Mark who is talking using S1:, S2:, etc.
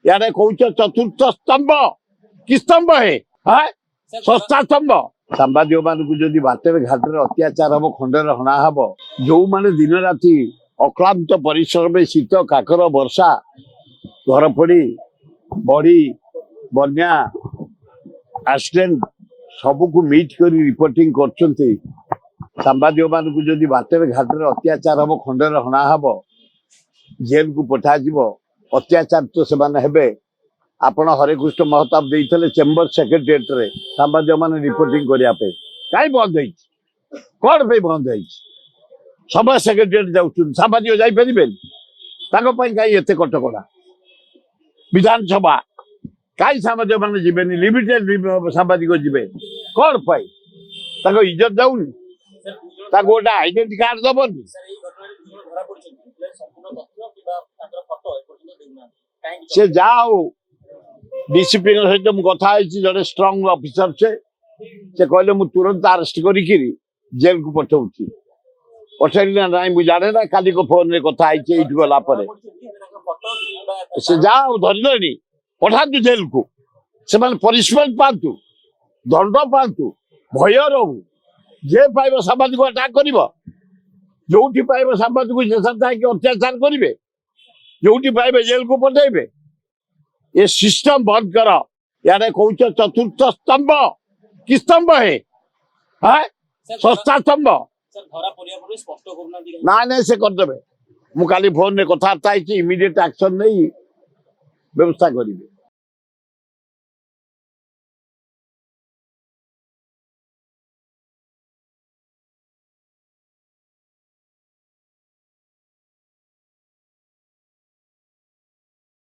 S1: यारे कौच चतुर्थ स्तंभ कि स्तंभ है षष्ठ स्तंभ सांबादिक मान जदि बाटर घाटे अत्याचार हम खंडर हणा हम जो मैंने दिन राति अक्लांत परिश्रम शीत काकर वर्षा घर पड़ी बड़ी बन्या एक्सीडेंट सबको मीट कर रिपोर्टिंग कर सांबादिक मान जदि बाटर घाटे अत्याचार हम खंडर हणा हम जेल को पठा अत्याचार तो से आपण हरेकृष्ण महताब देते चेम्बर सेक्रेटेरिएट रे सांबादिक मान रिपोर्टिंग करने कहीं बंद हो कौन पे बंद हो सब सेक्रेटेरिएट जाऊँ सांबादिक जापरें कहीं एत कटकड़ा विधानसभा कहीं सांबादिक मान जी लिमिटेड सांबादिक जी कौन पाई इज्जत जाऊनी गोटे आइडेंटिटी कार्ड दबनी से जाओ डिसिप्लिन सहित मुझे जड़े स्ट्रंग ऑफिसर से कहले मु तुरंत अरेस्ट करी जेल को पठाऊँ पठेली ना ना मुझे जाने ना काली को फोन रे कथा गला से जाओ धरले पठा जेल को से पनिशमेंट पातु दंड पातु भय रहू जे पाइब सांबादिक अटाक कर जो पाइब सांबादिक अत्याचार करेंगे जो पाइबे जेल को पठेबे ये सिस्टम बंद कर यारे कौच चतुर्थ स्तंभ कि स्तंभ है षष्ठ स्तंभ ना ना से करदे मु काली फोन रे कथबार्ता इमीडिएट एक्शन नहीं व्यवस्था करेंगे।